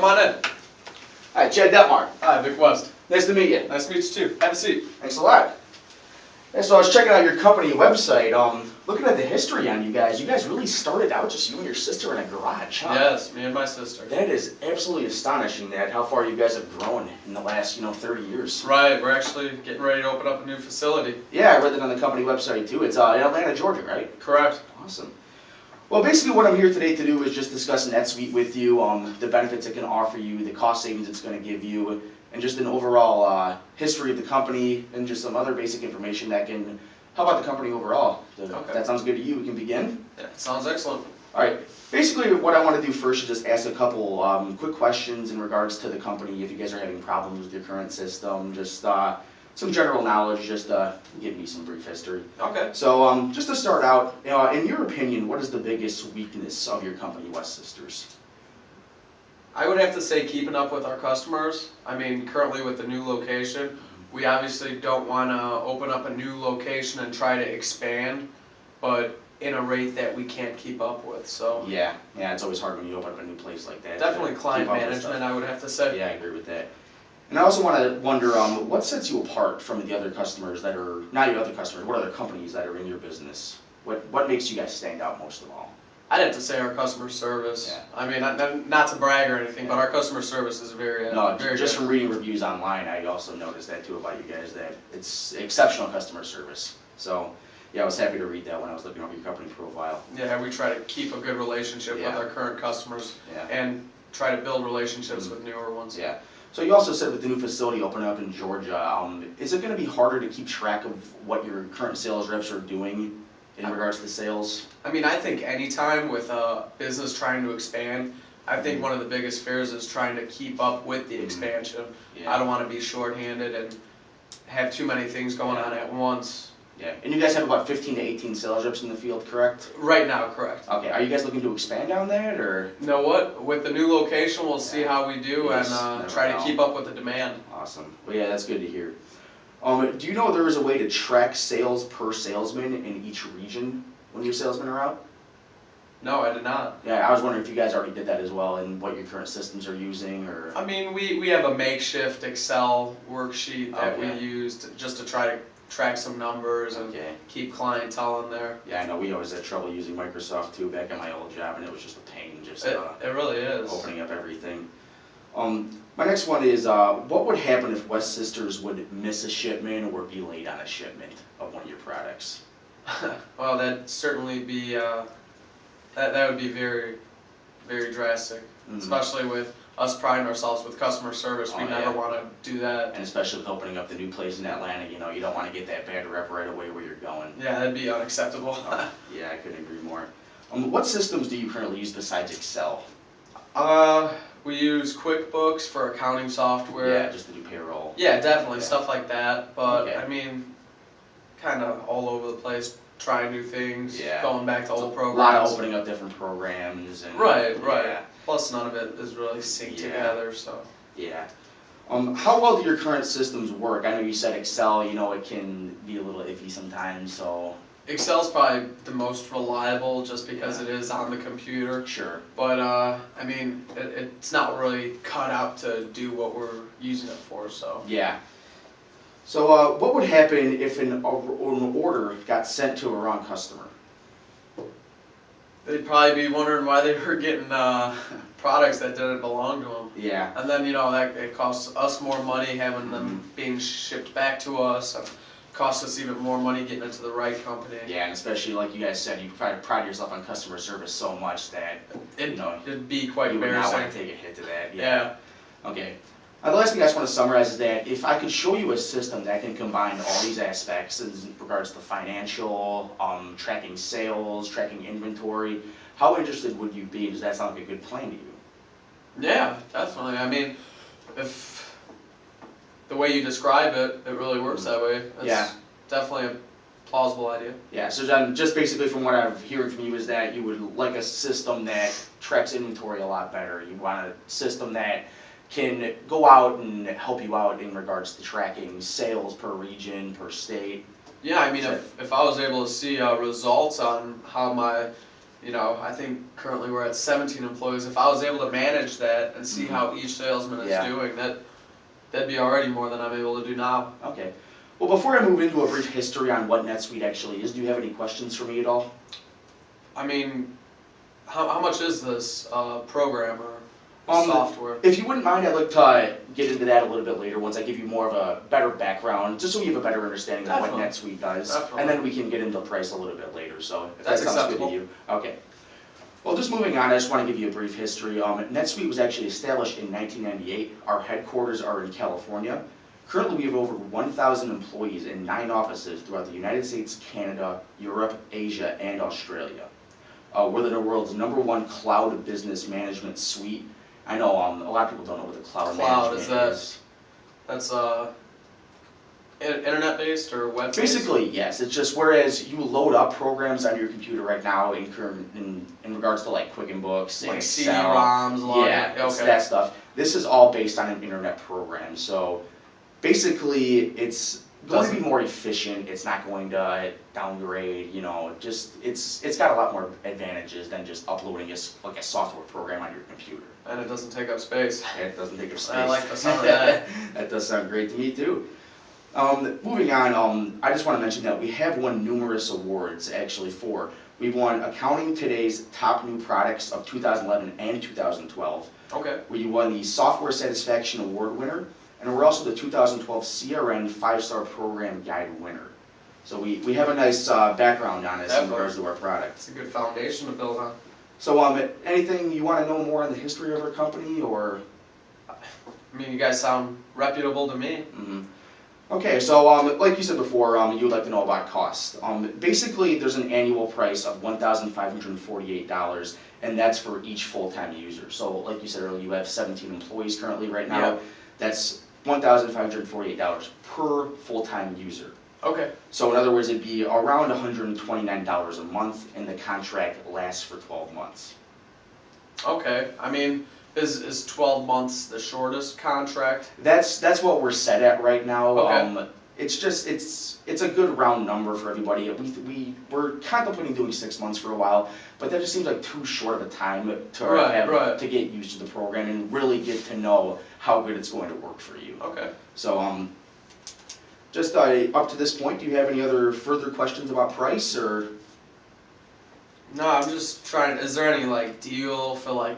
Come on in. Hi, Chad Detmar. Hi, Vic West. Nice to meet you. Nice to meet you too. Have a seat. Thanks a lot. Yeah, so I was checking out your company website. Looking at the history on you guys really started out just you and your sister in a garage, huh? Yes, me and my sister. That is absolutely astonishing. That how far you guys have grown in the last 30 years. Right, we're actually getting ready to open up a new facility. Yeah, I read that on the company website too. It's in Atlanta, Georgia, right? Correct. Awesome. Well, basically what I'm here today to do is just discuss NetSuite with you, the benefits it can offer you, the cost savings it's going to give you, and just an overall history of the company, and just some other basic information that can help out the company overall. If that sounds good to you, we can begin? Yeah, sounds excellent. All right. Basically, what I want to do first is just ask a couple quick questions in regards to the company. If you guys are having problems with your current system, just some general knowledge, just give me some brief history. Okay. So just to start out, in your opinion, what is the biggest weakness of your company, West Sisters? I would have to say keeping up with our customers. I mean, currently with the new location, we obviously don't want to open up a new location and try to expand, but in a rate that we can't keep up with. So yeah, it's always hard when you open up a new place like that. Definitely client management, I would have to say. Yeah, I agree with that. And I also want to wonder, what sets you apart from the other customers that are, not your other customers, what other companies that are in your business? What makes you guys stand out most of all? I'd have to say our customer service. Yeah. I mean, not to brag or anything, but our customer service is very just good. From reading reviews online, I also noticed that too about you guys, that it's exceptional customer service. So, yeah, I was happy to read that when I was looking over your company profile. Yeah, we try to keep a good relationship with our current customers and try to build relationships with newer ones. Yeah. So you also said with the new facility opening up in Georgia, is it going to be harder to keep track of what your current sales reps are doing in regards to sales? I mean, I think anytime with a business trying to expand, I think one of the biggest fears is trying to keep up with the expansion. Yeah. I don't want to be short-handed and have too many things going on at once. Yeah, and you guys have about 15 to 18 sales reps in the field, correct? Right now, correct. Okay, are you guys looking to expand on that, or? You know what? With the new location, we'll see how we do and try to keep up with the demand. Awesome. Well, yeah, that's good to hear. Do you know there is a way to track sales per salesman in each region when your salesmen are out? No, I did not. Yeah, I was wondering if you guys already did that as well and what your current systems are using, or? I mean, we have a makeshift Excel worksheet that we use just to try to track some numbers and keep clientele in there. Yeah, I know we always had trouble using Microsoft too back at my old job, and it was just a pain just it really is. Opening up everything. My next one is, what would happen if West Sisters would miss a shipment or be late on a shipment of one of your products? Well, that'd certainly be that would be very, very drastic, especially with us priding ourselves with customer service. We never want to do that. And especially with opening up the new place in Atlanta, you don't want to get that bad rep right away where you're going. Yeah, that'd be unacceptable. Yeah, I couldn't agree more. What systems do you currently use besides Excel? We use QuickBooks for accounting software. Yeah, just to do payroll. Yeah, definitely, stuff like that. But, I mean, kind of all over the place, trying new things, going back to old programs. A lot of opening up different programs. And, right. Plus, none of it is really synced together, so. Yeah. How well do your current systems work? I know you said Excel, it can be a little iffy sometimes, so. Excel's probably the most reliable just because it is on the computer. Sure. But, I mean, it's not really cut out to do what we're using it for, so. Yeah. So what would happen if an order got sent to a wrong customer? They'd probably be wondering why they were getting products that didn't belong to them. Yeah. And then, that it costs us more money having them being shipped back to us. And costs us even more money getting it to the right company. Yeah, and especially like you guys said, you pride yourself on customer service so much that it'd be quite embarrassing. You would not want to take a hit to that. Yeah. Okay. The last thing I just want to summarize is that if I could show you a system that can combine all these aspects in regards to financial, tracking sales, tracking inventory, how interested would you be? Does that sound like a good plan to you? Yeah, definitely. I mean, if the way you describe it, it really works that way. It's definitely a plausible idea. Yeah, so John, just basically from what I'm hearing from you is that you would like a system that tracks inventory a lot better. You want a system that can go out and help you out in regards to tracking sales per region, per state. Yeah, I mean, if I was able to see results on how my I think currently we're at 17 employees. If I was able to manage that and see how each salesman is Yeah. doing, that'd be already more than I'm able to do now. Okay. Well, before I move into a brief history on what NetSuite actually is, do you have any questions for me at all? I mean, how much is this program or software? If you wouldn't mind, I'd like to get into that a little bit later once I give you more of a better background, just so you have a better understanding of what Definitely. NetSuite does, Definitely. and then we can get into price a little bit later. So if That's that sounds good acceptable. to you, okay. Well, just moving on, I just want to give you a brief history. NetSuite was actually established in 1998. Our headquarters are in California. Currently, we have over 1,000 employees in 9 offices throughout the United States, Canada, Europe, Asia, and Australia. We're the world's #1 cloud business management suite. I know a lot of people don't know what the cloud management is. That's internet based or web based? Basically, yes. It's just whereas you load up programs on your computer right now in regards to like Quicken Books, Like Excel, CD-ROMs, yeah, it's okay. that stuff. This is all based on an internet program. So basically, it's going to be more efficient. It's not going to downgrade. Just it's got a lot more advantages than just uploading like a software program on your computer. And it doesn't take up space. It doesn't take up space. I like the sound of that. That does sound great to me too. Moving on, I just want to mention that we have won numerous awards actually for. We've won Accounting Today's Top New Products of 2011 and 2012. Okay. We won the Software Satisfaction Award winner, and we're also the 2012 CRN 5-Star Program Guide winner. So we have a nice background on us in regards to our product. It's a good foundation to build on. So anything you want to know more on the history of our company, or? I mean, you guys sound reputable to me. Mm-hmm. Okay, so like you said before, you would like to know about cost. Basically, there's an annual price of $1,548, and that's for each full-time user. So like you said earlier, you have 17 employees currently right now. Yeah. That's $1,548 per full-time user. Okay. So in other words, it'd be around $129 a month, and the contract lasts for 12 months. Okay. I mean, is 12 months the shortest contract? That's what we're set at right now. Okay. It's just it's a good round number for everybody. We're contemplating doing 6 months for a while, but that just seems like too short of a time to get used to the program and really get to know how good it's going to work for you. Okay. So just up to this point, do you have any other further questions about price or? No, I'm just trying. Is there any like deal for like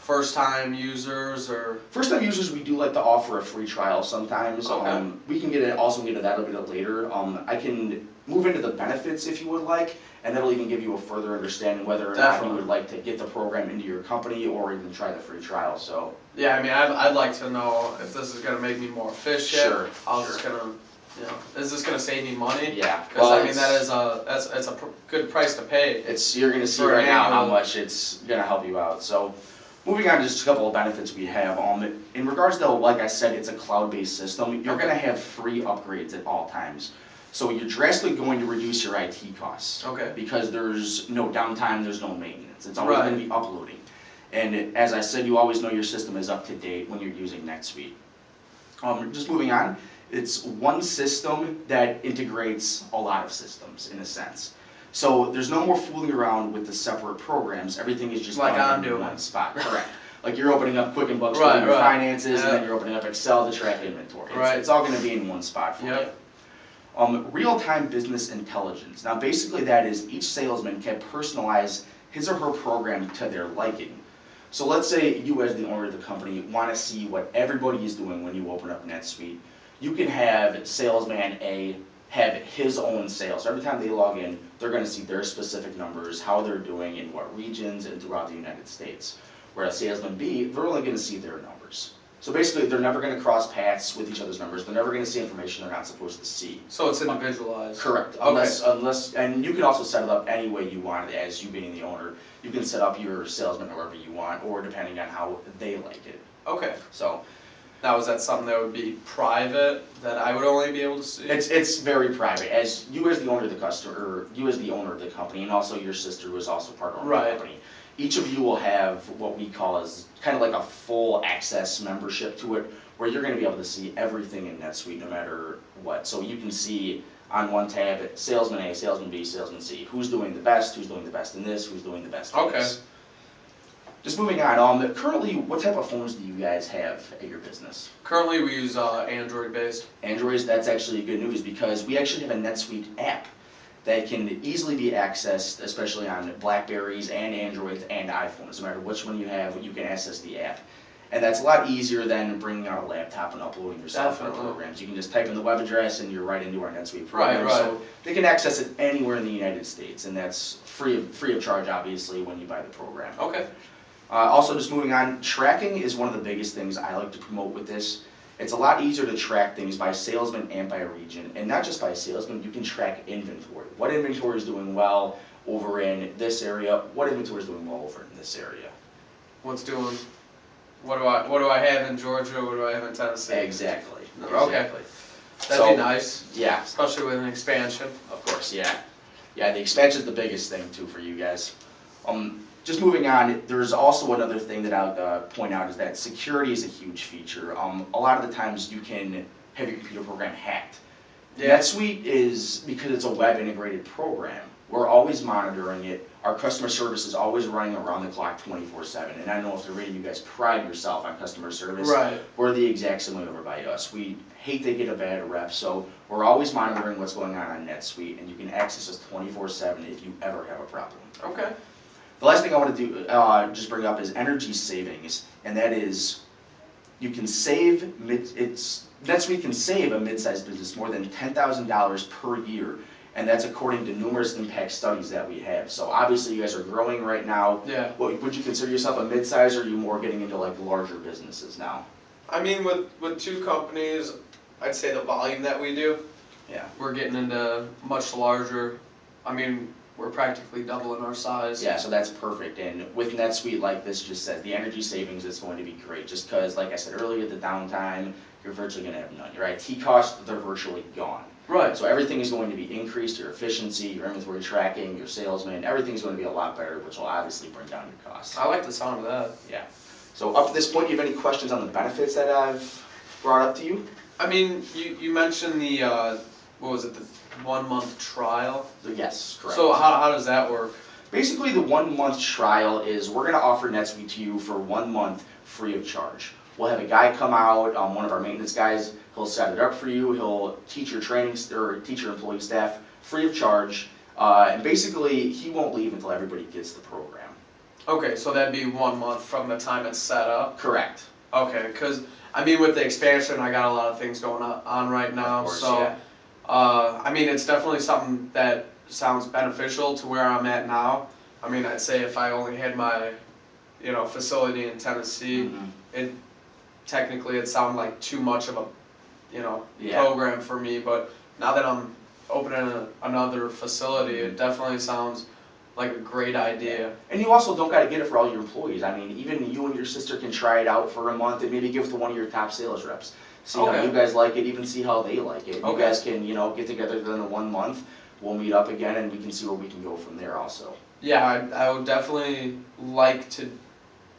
first time users or? First time users, we do like to offer a free trial sometimes. Okay. We can also get into that a bit later. I can move into the benefits if you would like, and that'll even give you a further understanding whether or not you would like to get the program into your company or even try the free trial. So. Yeah, I mean, I'd like to know if this is gonna make me more efficient. Sure. Just gonna, is this gonna save me money? Yeah. Because I mean, that's a good price to pay. You're gonna see right now how much it's gonna help you out. So. Moving on to just a couple of benefits we have. In regards to, like I said, it's a cloud-based system. You're going to have free upgrades at all times. So you're drastically going to reduce your IT costs. Okay. Because there's no downtime, there's no maintenance. It's always going to be uploading. And as I said, you always know your system is up to date when you're using NetSuite. Just moving on, it's one system that integrates a lot of systems in a sense. So there's no more fooling around with the separate programs. Everything is just like done in one spot. Correct. Like you're opening up Quicken Books to do your finances, and then you're opening up Excel to track inventory. It's all going to be in one spot for you. Real-time business intelligence. Now, basically, that is each salesman can personalize his or her program to their liking. So let's say you, as the owner of the company, want to see what everybody is doing when you open up NetSuite. You can have salesman A have his own sales. Every time they log in, they're going to see their specific numbers, how they're doing in what regions and throughout the United States. Whereas salesman B, they're only going to see their numbers. So basically, they're never going to cross paths with each other's numbers. They're never going to see information they're not supposed to see. So it's individualized. Correct. Unless, and you can also set it up any way you want it as you being the owner. You can set up your salesman however you want, or depending on how they like it. Okay. So. Now, is that something that would be private that I would only be able to see? It's very private. As you as the owner of the customer, or you as the owner of the company, and also your sister who is also part owner of the company. Each of you will have what we call as kind of like a full access membership to it, where you're going to be able to see everything in NetSuite no matter what. So you can see on one tab, Salesman A, Salesman B, Salesman C. Who's doing the best in this, who's doing the best in Okay. this. Just moving on, currently, what type of phones do you guys have at your business? Currently, we use Android based. Androids, that's actually good news because we actually have a NetSuite app that can easily be accessed, especially on Blackberries and Androids and iPhones. No matter which one you have, you can access the app. And that's a lot easier than bringing out a laptop and uploading your software Definitely. programs. You can just type in the web address and you're right into our NetSuite program. Right. So they can access it anywhere in the United States, and that's free of charge, obviously, when you buy the program. Okay. Also, just moving on, tracking is one of the biggest things I like to promote with this. It's a lot easier to track things by salesman and by region, and not just by salesman. You can track inventory. What inventory is doing well over in this area? What inventory is doing well over in this area? What's doing? What do I have in Georgia? What do I have in Tennessee? Exactly. Okay. That'd So, be nice. Yeah. Especially with an expansion. Of course, yeah. Yeah, the expansion is the biggest thing too for you guys. Just moving on, there's also another thing that I would point out is that security is a huge feature. A lot of the times you can have your computer program hacked. Yeah. NetSuite is, because it's a web integrated program, we're always monitoring it. Our customer service is always running around the clock 24/7. And I know if the radio you guys pride yourself on customer service, Right. we're the exact same way over by us. We hate they get a bad rep, so we're always monitoring what's going on NetSuite, and you can access us 24/7 if you ever have a problem. Okay. The last thing I want to do, just bring up is energy savings, and that is you can save, NetSuite can save a mid-sized business more than $10,000 per year, and that's according to numerous impact studies that we have. So obviously you guys are growing right now. Yeah. Would you consider yourself a mid-size, or are you more getting into like larger businesses now? I mean, with two companies, I'd say the volume that we do, Yeah. we're getting into much larger. I mean, we're practically doubling our size. Yeah, so that's perfect. And with NetSuite, like this just said, the energy savings is going to be great. Just because, like I said earlier, the downtime, you're virtually going to have none. Your IT costs, they're virtually gone. Right. So everything is going to be increased, your efficiency, your inventory tracking, your salesman, everything's going to be a lot better, which will obviously bring down your costs. I like the sound of that. Yeah. So up to this point, do you have any questions on the benefits that I've brought up to you? I mean, you mentioned the, what was it, the 1 month trial? Yes, correct. So how does that work? Basically, the 1 month trial is we're going to offer NetSuite to you for 1 month free of charge. We'll have a guy come out, one of our maintenance guys. He'll set it up for you. He'll teach your teach your employee staff free of charge. And basically, he won't leave until everybody gets the program. Okay, so that'd be 1 month from the time it's set up? Correct. Okay, because, I mean, with the expansion, I got a lot of things going on right now. Of course, so, yeah. I mean, it's definitely something that sounds beneficial to where I'm at now. I mean, I'd say if I only had my, facility in Tennessee, Mm-hmm. Technically it'd sound like too much of a, Yeah. program for me. But now that I'm opening another facility, it definitely sounds like a great idea. And you also don't got to get it for all your employees. I mean, even you and your sister can try it out for a month and maybe give it to one of your top sales reps. See how Okay. you guys like it, even see how they like it. You Okay. guys can, get together within the 1 month. We'll meet up again and we can see where we can go from there also. Yeah, I would definitely like to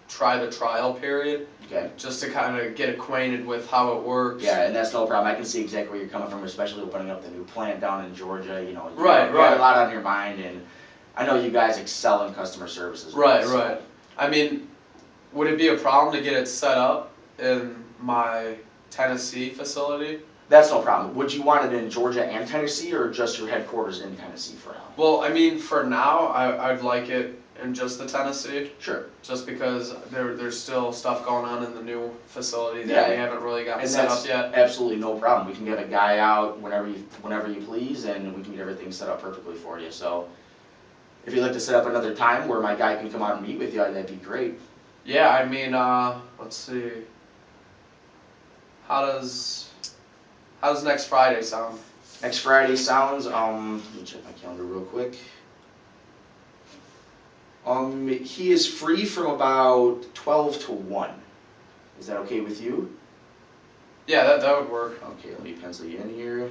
try the trial period. Okay. Just to kind of get acquainted with how it works. Yeah, and that's no problem. I can see exactly where you're coming from, especially opening up the new plant down in Georgia. You Right. got a lot on your mind, and I know you guys excel in customer services. Right. I mean, would it be a problem to get it set up in my Tennessee facility? That's no problem. Would you want it in Georgia and Tennessee, or just your headquarters in Tennessee for now? Well, I mean, for now, I'd like it in just the Tennessee. Sure. Just because there's still stuff going on in the new facility that we haven't really gotten set up yet. Absolutely no problem. We can get a guy out whenever you please, and we can get everything set up perfectly for you. So, if you'd like to set up another time where my guy can come out and meet with you, that'd be great. Yeah, I mean, let's see. How does next Friday sound? Next Friday sounds, let me check my calendar real quick. He is free from about 12 to 1. Is that okay with you? Yeah, that would work. Okay, let me pencil you in here.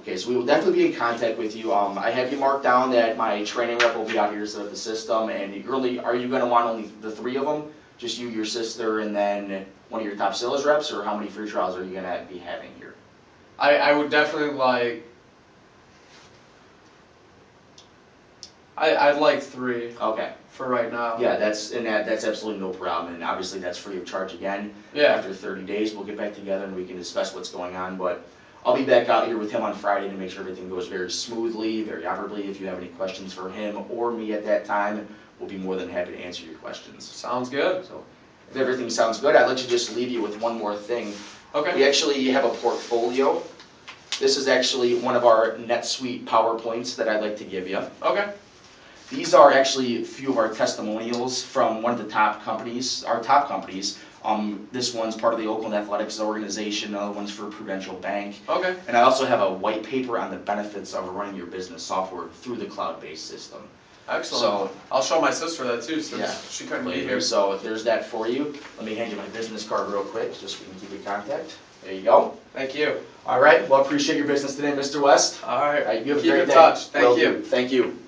Okay, so we will definitely be in contact with you. I have you marked down that my training rep will be out here to set up the system, and are you going to want only the 3 of them? Just you, your sister, and then one of your top sales reps, or how many free trials are you going to be having here? I would definitely like. I'd like 3 Okay. for right now. Yeah, that's absolutely no problem, and obviously that's free of charge again. Yeah. After 30 days, we'll get back together and we can discuss what's going on. But I'll be back out here with him on Friday to make sure everything goes very smoothly, very honorably. If you have any questions for him or me at that time, we'll be more than happy to answer your questions. Sounds good. So, if everything sounds good, I'd like to just leave you with one more thing. Okay. We actually have a portfolio. This is actually one of our NetSuite PowerPoints that I'd like to give you. Okay. These are actually a few of our testimonials from one of the top companies, our top companies. This one's part of the Oakland Athletics organization, another one's for Prudential Bank. Okay. And I also have a white paper on the benefits of running your business software through the cloud-based system. Excellent. So, I'll show my sister that too, since yeah, she couldn't be later. here. So if there's that for you. Let me hand you my business card real quick, just so we can keep in contact. There you go. Thank you. All right. Well, I appreciate your business today, Mr. West. All right. All right, you have a Keep great in day. touch. Thank Will you. do. Thank you.